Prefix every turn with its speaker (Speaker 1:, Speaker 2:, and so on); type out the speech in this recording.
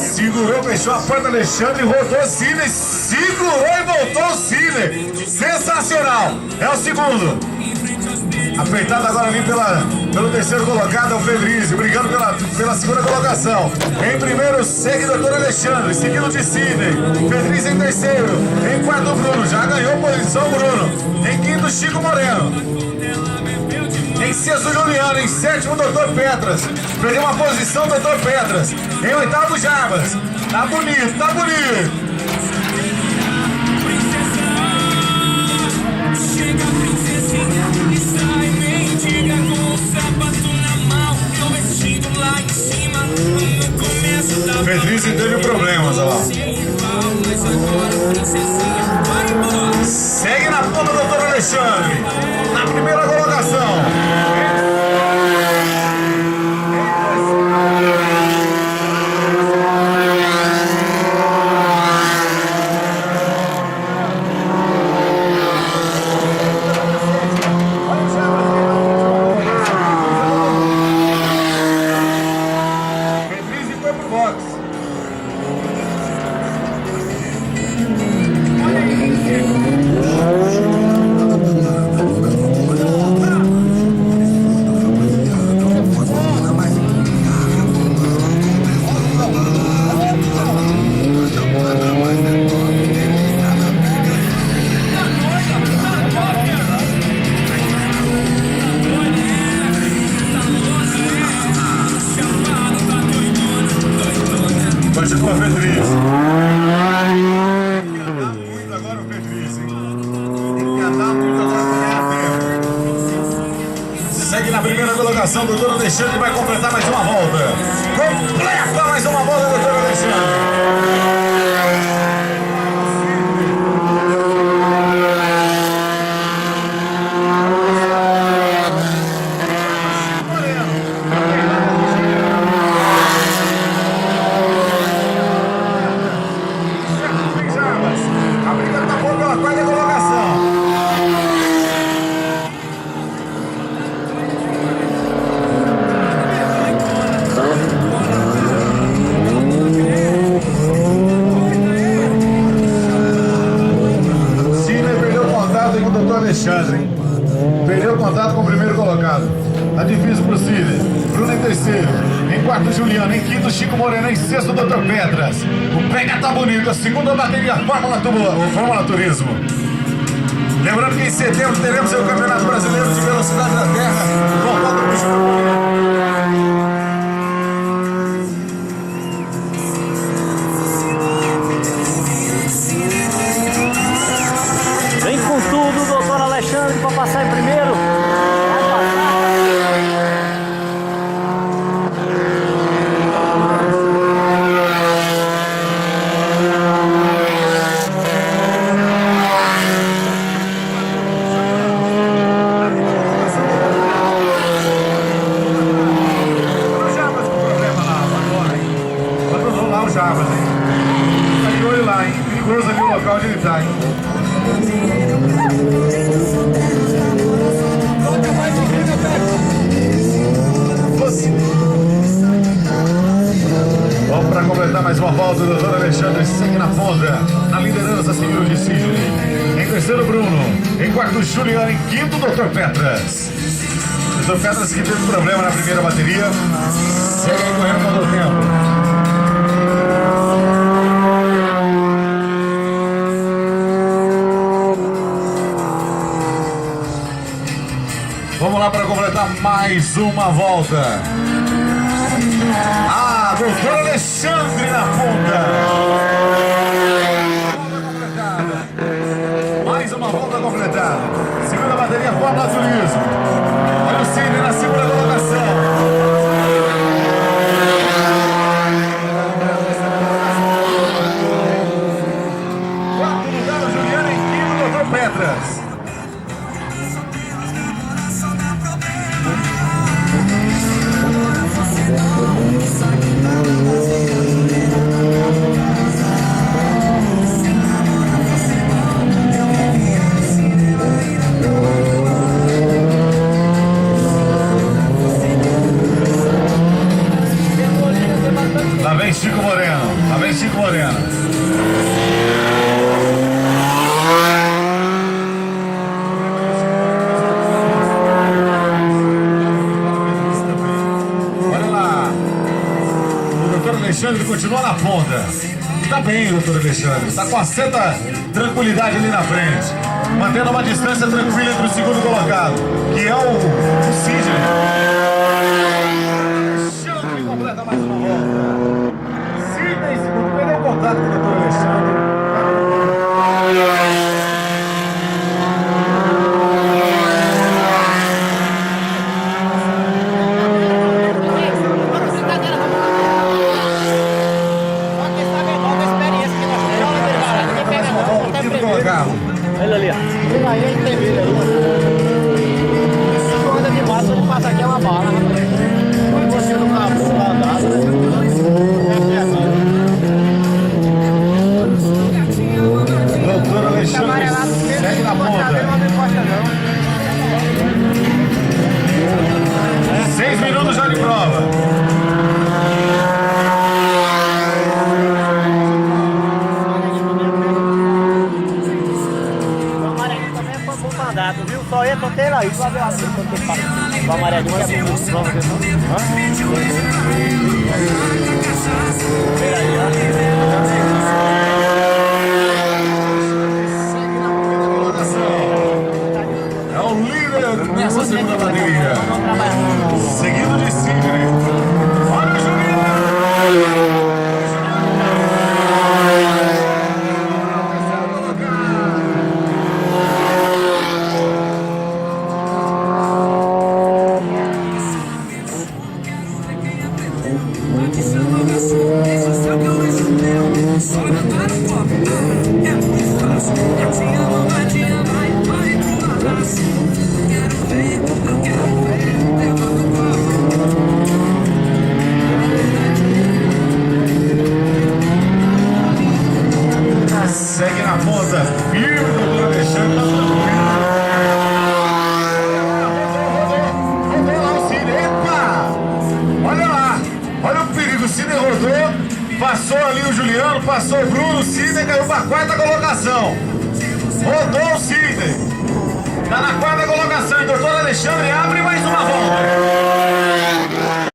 Speaker 1: Segurou, fechou a porta, Alexandre, rodou o Sidney, segurou e voltou o Sidney. Sensacional. É o segundo. Apertado agora ali pelo terceiro colocado, é o Pedrizzi, brigando pela segunda colocação. Em primeiro segue o Dr. Alexandre, seguido de Sidney. Pedrizzi em terceiro. Em quarto, Bruno. Já ganhou posição, Bruno. Em quinto, Chico Moreno. Em sexto, Juliano. Em sétimo, Dr. Petras. Perdeu uma posição, Dr. Petras. Em oitavo, Jarbas. Tá bonito, tá bonito.
Speaker 2: Chega a princesinha e sai mendiga com o sapato na mão, o vestido lá em cima, no começo da
Speaker 1: Pedrizzi teve problemas, olha lá. Segue na ponta do Dr. Alexandre, na primeira colocação. Continua o Pedrizzi. Agora o Pedrizzi. Tem que andar muito agora para ganhar tempo. Segue na primeira colocação, Dr. Alexandre vai completar mais uma volta. Completa mais uma volta, Dr. Alexandre. Alexandre perdeu contato com o primeiro colocado. Tá difícil pro Sidney. Bruno em terceiro. Em quarto, Juliano. Em quinto, Chico Moreno. Em sexto, Dr. Petras. O pega tá bonito. A segunda bateria, Fórmula Turismo. Lembrando que em setembro teremos o Campeonato Brasileiro de Velocidade da Terra. Com volta pro Chico.
Speaker 3: Alexandre para passar em primeiro.
Speaker 1: O Jarbas com problema lá agora, hein? Vamos lá o Jarbas, hein? Tá de olho lá, hein? Perigoso ali o local onde ele tá, hein? Vamos para completar mais uma volta. O Dr. Alexandre segue na ponta, na liderança, seguido de Sidney. Em terceiro, Bruno. Em quarto, Juliano. Em quinto, Dr. Petras. Dr. Petras que teve problema na primeira bateria. Segue aí correndo todo o tempo. Vamos lá para completar mais uma volta. Dr. Alexandre na ponta. Mais uma volta completada. Segunda bateria, Fórmula Turismo. Olha o Sidney na segunda colocação. Quarto lugar, o Juliano. Em quinto, Dr. Petras. Lá vem Chico Moreno. Olha lá. O doutor Alexandre continua na ponta. Tá bem, doutor Alexandre. Tá com uma certa tranquilidade ali na frente. Mantendo uma distância tranquila entre o segundo colocado, que é o Sidney. Alexandre completa mais uma volta. Sidney, segundo, perdeu o contato com o doutor Alexandre.
Speaker 3: Ele ali, ó. Aí a gente tem ele aí. Se anda de massa, ele passa aqui é uma bala. Quando você não tá andado,
Speaker 1: Doutor Alexandre segue na ponta. 6 minutos já de prova.
Speaker 3: Viu? Só entra até lá, isso lá do lado. O amarelinho é muito prova.
Speaker 1: É o líder nessa segunda bateria. Seguido de Sidney. Olha o Juliano! Segue na ponta, firme, doutor Alexandre, tá tranquilo. Rodou lá o Sidney, epa! Olha lá, olha o perigo, o Sidney rodou, passou ali o Juliano, passou o Bruno, o Sidney caiu para a 4ª colocação. Rodou o Sidney, tá na 4ª colocação, e doutor Alexandre abre mais